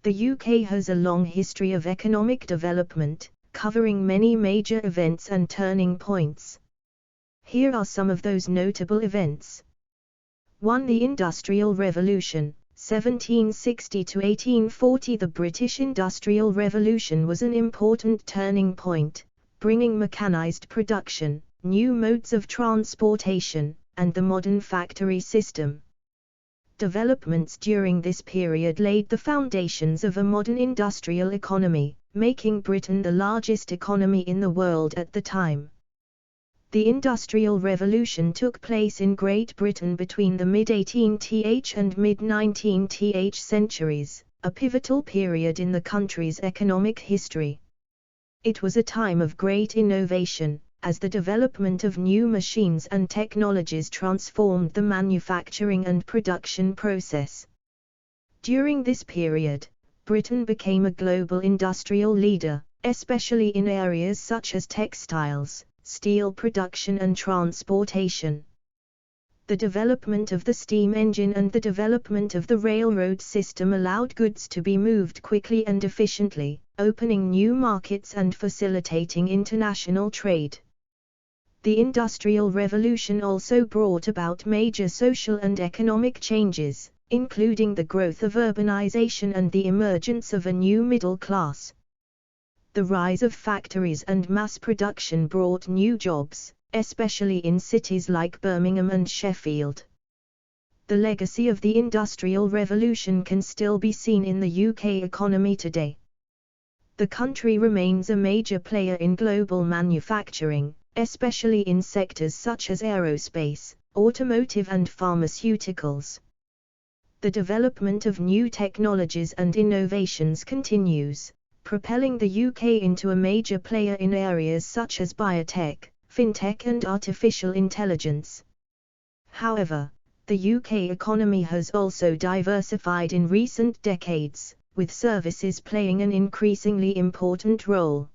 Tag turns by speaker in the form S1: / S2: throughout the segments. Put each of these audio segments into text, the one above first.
S1: The UK has a long history of economic development, covering many major events and turning points. Here are some of those notable events. 1. The Industrial Revolution, 1760 to 1840. The British Industrial Revolution was an important turning point, bringing mechanized production, new modes of transportation, and the modern factory system. Developments during this period laid the foundations of a modern industrial economy, making Britain the largest economy in the world at the time. The Industrial Revolution took place in Great Britain between the mid-18th and mid-19th centuries, a pivotal period in the country's economic history. It was a time of great innovation, as the development of new machines and technologies transformed the manufacturing and production process. During this period, Britain became a global industrial leader, especially in areas such as textiles, steel production and transportation. The development of the steam engine and the development of the railroad system allowed goods to be moved quickly and efficiently, opening new markets and facilitating international trade. The Industrial Revolution also brought about major social and economic changes, including the growth of urbanization and the emergence of a new middle class. The rise of factories and mass production brought new jobs, especially in cities like Birmingham and Sheffield. The legacy of the Industrial Revolution can still be seen in the UK economy today. The country remains a major player in global manufacturing, especially in sectors such as aerospace, automotive and pharmaceuticals. The development of new technologies and innovations continues, propelling the UK into a major player in areas such as biotech, fintech and artificial intelligence. However, the UK economy has also diversified in recent decades, with services playing an increasingly important role.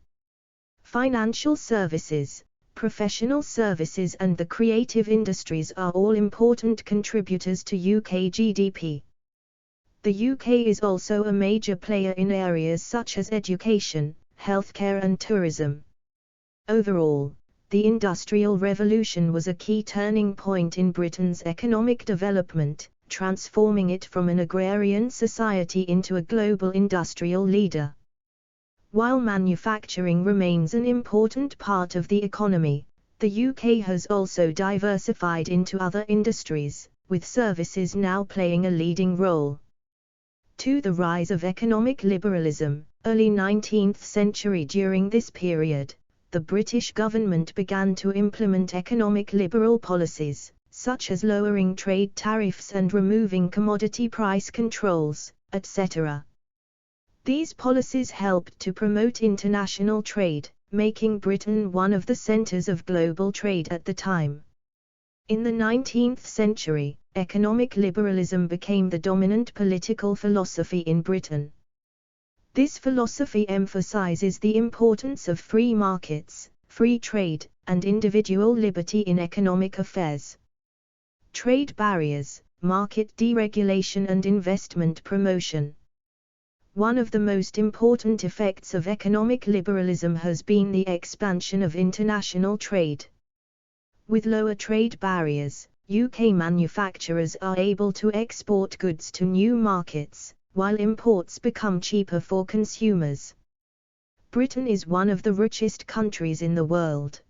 S1: Financial services, professional services and the creative industries are all important contributors to UK GDP. The UK is also a major player in areas such as education, healthcare and tourism. Overall, the Industrial Revolution was a key turning point in Britain's economic development, transforming it from an agrarian society into a global industrial leader. While manufacturing remains an important part of the economy, the UK has also diversified into other industries, with services now playing a leading role. 2. The rise of economic liberalism, early 19th century. During this period, the British government began to implement economic liberal policies, such as lowering trade tariffs and removing commodity price controls, etc. These policies helped to promote international trade, making Britain one of the centers of global trade at the time. In the 19th century, economic liberalism became the dominant political philosophy in Britain. This philosophy emphasizes the importance of free markets, free trade, and individual liberty in economic affairs. Trade barriers, market deregulation and investment promotion. One of the most important effects of economic liberalism has been the expansion of international trade. With lower trade barriers, UK manufacturers are able to export goods to new markets, while imports become cheaper for consumers. Britain is one of the richest countries in the world.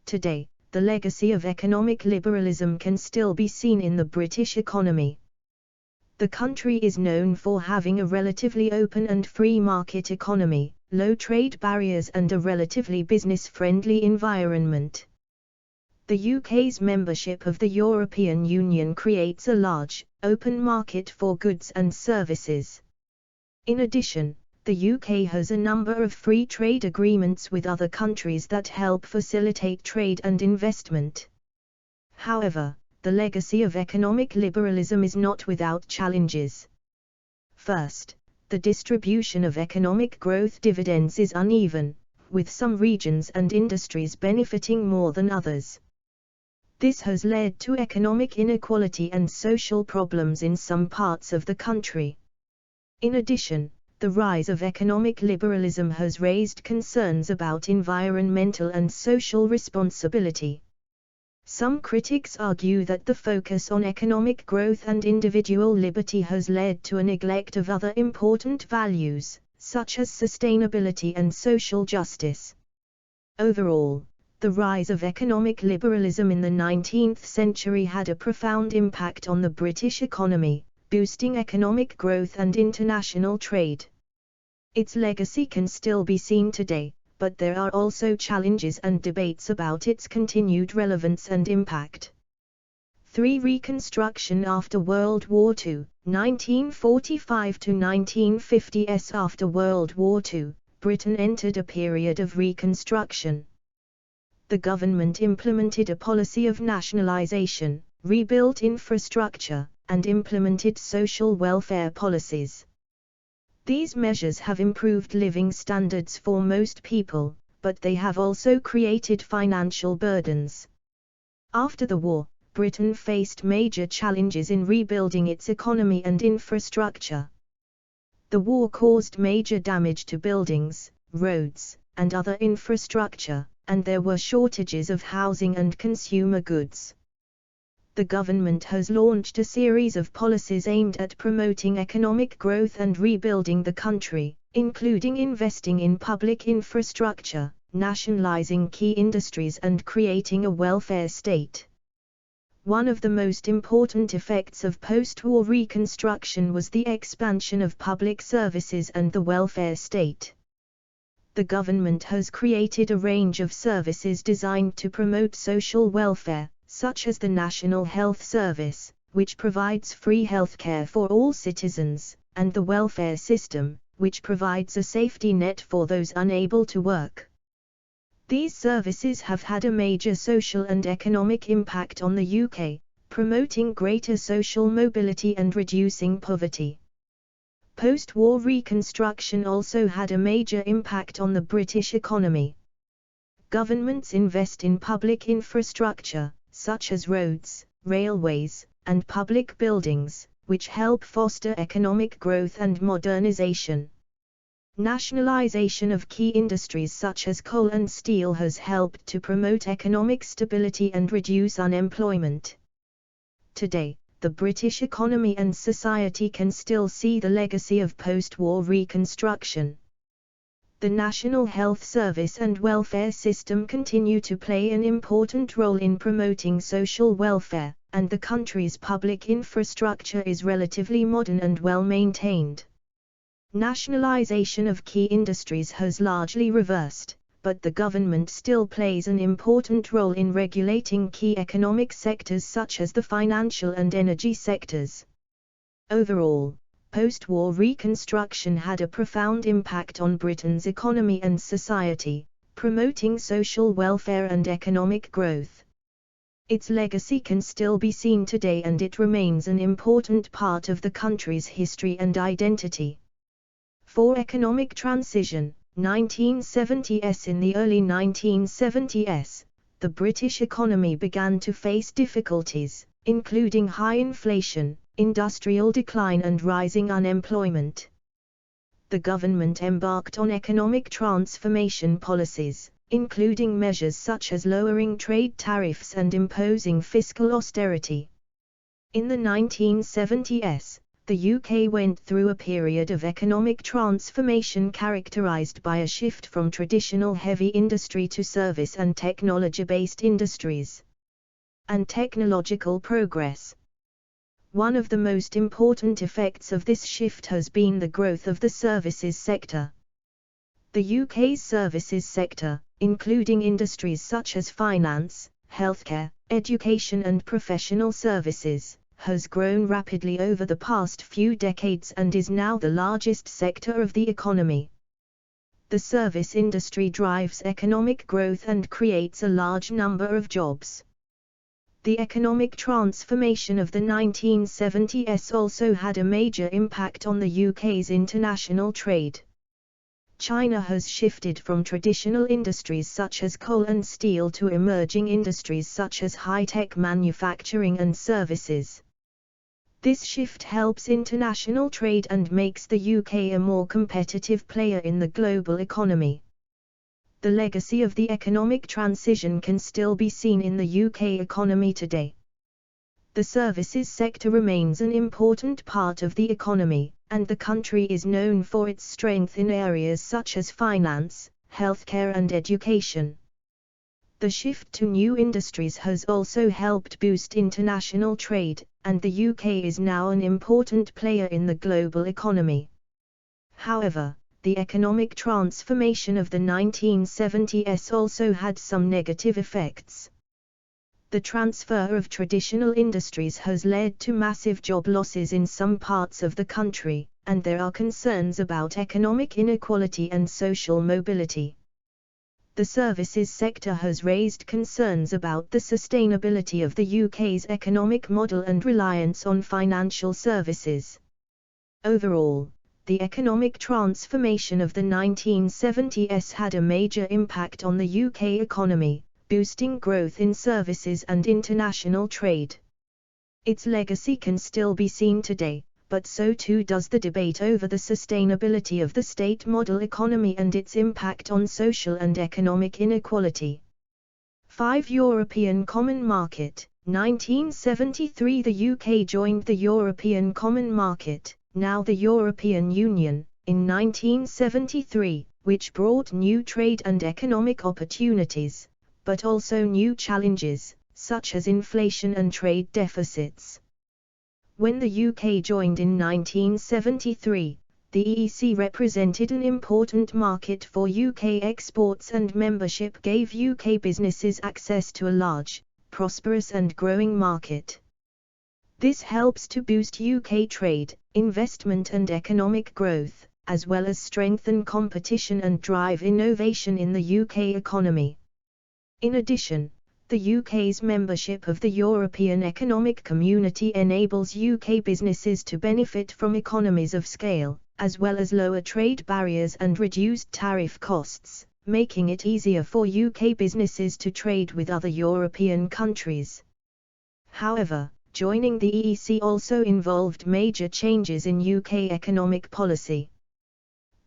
S1: Today, the legacy of economic liberalism can still be seen in the British economy. The country is known for having a relatively open and free market economy, low trade barriers and a relatively business-friendly environment. The UK's membership of the European Union creates a large, open market for goods and services. In addition, the UK has a number of free trade agreements with other countries that help facilitate trade and investment. However, the legacy of economic liberalism is not without challenges. First, the distribution of economic growth dividends is uneven, with some regions and industries benefiting more than others. This has led to economic inequality and social problems in some parts of the country. In addition, the rise of economic liberalism has raised concerns about environmental and social responsibility. Some critics argue that the focus on economic growth and individual liberty has led to a neglect of other important values, such as sustainability and social justice. Overall, the rise of economic liberalism in the 19th century had a profound impact on the British economy, boosting economic growth and international trade. Its legacy can still be seen today, but there are also challenges and debates about its continued relevance and impact. 3. Reconstruction after World War II, 1945 to 1950. After World War II, Britain entered a period of reconstruction. The government implemented a policy of nationalisation, rebuilt infrastructure, and implemented social welfare policies. These measures have improved living standards for most people, but they have also created financial burdens. After the war, Britain faced major challenges in rebuilding its economy and infrastructure. The war caused major damage to buildings, roads, and other infrastructure, and there were shortages of housing and consumer goods. The government has launched a series of policies aimed at promoting economic growth and rebuilding the country, including investing in public infrastructure, nationalizing key industries and creating a welfare state. One of the most important effects of post-war reconstruction was the expansion of public services and the welfare state. The government has created a range of services designed to promote social welfare, such as the National Health Service, which provides free healthcare for all citizens, and the welfare system, which provides a safety net for those unable to work. These services have had a major social and economic impact on the UK, promoting greater social mobility and reducing poverty. Post-war reconstruction also had a major impact on the British economy. Governments invest in public infrastructure, such as roads, railways, and public buildings, which help foster economic growth and modernization. Nationalization of key industries such as coal and steel has helped to promote economic stability and reduce unemployment. Today, the British economy and society can still see the legacy of post-war reconstruction. The National Health Service and welfare system continue to play an important role in promoting social welfare, and the country's public infrastructure is relatively modern and well maintained. Nationalization of key industries has largely reversed, but the government still plays an important role in regulating key economic sectors such as the financial and energy sectors. Overall, post-war reconstruction had a profound impact on Britain's economy and society, promoting social welfare and economic growth. Its legacy can still be seen today and it remains an important part of the country's history and identity. 4. Economic transition, 1970s. In the early 1970s, the British economy began to face difficulties, including high inflation, industrial decline and rising unemployment. The government embarked on economic transformation policies, including measures such as lowering trade tariffs and imposing fiscal austerity. In the 1970s, the UK went through a period of economic transformation characterized by a shift from traditional heavy industry to service and technology-based industries, and technological progress. One of the most important effects of this shift has been the growth of the services sector. The UK's services sector, including industries such as finance, healthcare, education and professional services, has grown rapidly over the past few decades and is now the largest sector of the economy. The service industry drives economic growth and creates a large number of jobs. The economic transformation of the 1970s also had a major impact on the UK's international trade. China has shifted from traditional industries such as coal and steel to emerging industries such as high-tech manufacturing and services. This shift helps international trade and makes the UK a more competitive player in the global economy. The legacy of the economic transition can still be seen in the UK economy today. The services sector remains an important part of the economy, and the country is known for its strength in areas such as finance, healthcare and education. The shift to new industries has also helped boost international trade, and the UK is now an important player in the global economy. However, the economic transformation of the 1970s also had some negative effects. The transfer of traditional industries has led to massive job losses in some parts of the country, and there are concerns about economic inequality and social mobility. The services sector has raised concerns about the sustainability of the UK's economic model and reliance on financial services. Overall, the economic transformation of the 1970s had a major impact on the UK economy, boosting growth in services and international trade. Its legacy can still be seen today, but so too does the debate over the sustainability of the state model economy and its impact on social and economic inequality. 5. European Common Market. 1973 The UK joined the European Common Market, now the European Union, in 1973, which brought new trade and economic opportunities, but also new challenges, such as inflation and trade deficits. When the UK joined in 1973, the EEC represented an important market for UK exports, and membership gave UK businesses access to a large, prosperous and growing market. This helps to boost UK trade, investment and economic growth, as well as strengthen competition and drive innovation in the UK economy. In addition, the UK's membership of the European Economic Community enables UK businesses to benefit from economies of scale, as well as lower trade barriers and reduced tariff costs, making it easier for UK businesses to trade with other European countries. However, joining the EEC also involved major changes in UK economic policy.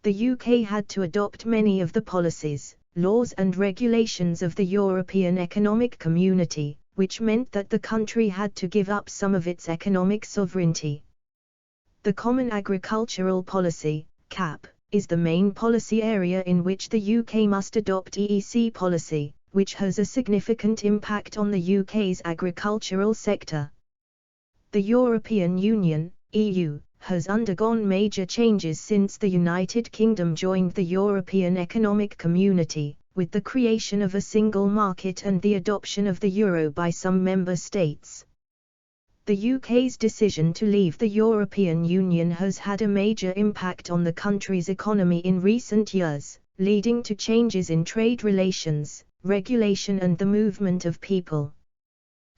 S1: The UK had to adopt many of the policies, laws and regulations of the European Economic Community, which meant that the country had to give up some of its economic sovereignty. The Common Agricultural Policy, CAP, is the main policy area in which the UK must adopt EEC policy, which has a significant impact on the UK's agricultural sector. The European Union, EU, has undergone major changes since the United Kingdom joined the European Economic Community, with the creation of a single market and the adoption of the euro by some member states. The UK's decision to leave the European Union has had a major impact on the country's economy in recent years, leading to changes in trade relations, regulation and the movement of people.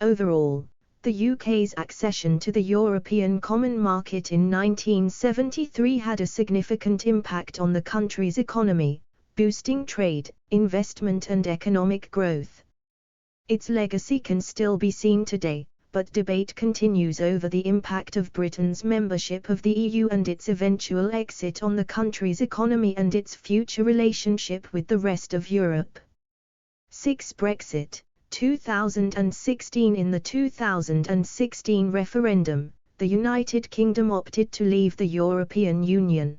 S1: Overall, the UK's accession to the European Common Market in 1973 had a significant impact on the country's economy, boosting trade, investment and economic growth. Its legacy can still be seen today, but debate continues over the impact of Britain's membership of the EU and its eventual exit on the country's economy and its future relationship with the rest of Europe. 6. Brexit. 2016 In the 2016 referendum, the United Kingdom opted to leave the European Union.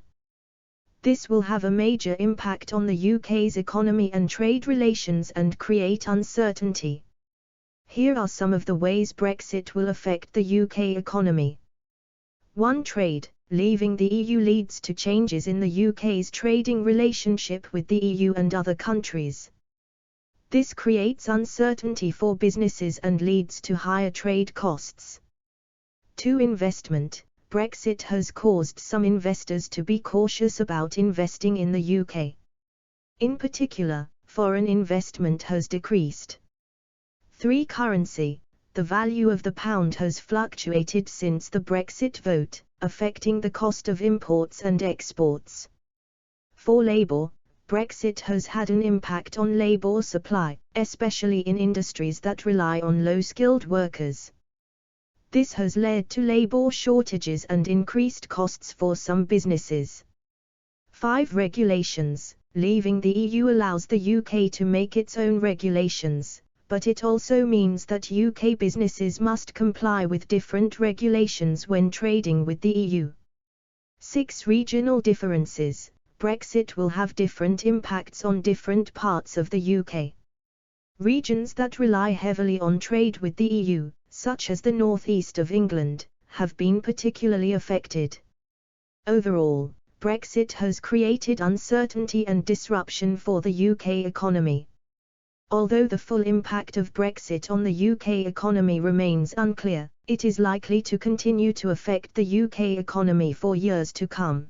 S1: This will have a major impact on the UK's economy and trade relations and create uncertainty. Here are some of the ways Brexit will affect the UK economy. 1. Trade. Leaving the EU leads to changes in the UK's trading relationship with the EU and other countries. This creates uncertainty for businesses and leads to higher trade costs. 2. Investment. Brexit has caused some investors to be cautious about investing in the UK. In particular, foreign investment has decreased. 3. Currency. The value of the pound has fluctuated since the Brexit vote, affecting the cost of imports and exports. 4. Labour. Brexit has had an impact on labour supply, especially in industries that rely on low-skilled workers. This has led to labour shortages and increased costs for some businesses. 5. Regulations. Leaving the EU allows the UK to make its own regulations, but it also means that UK businesses must comply with different regulations when trading with the EU. 6. Regional differences. Brexit will have different impacts on different parts of the UK. Regions that rely heavily on trade with the EU, such as the northeast of England, have been particularly affected. Overall, Brexit has created uncertainty and disruption for the UK economy. Although the full impact of Brexit on the UK economy remains unclear, it is likely to continue to affect the UK economy for years to come.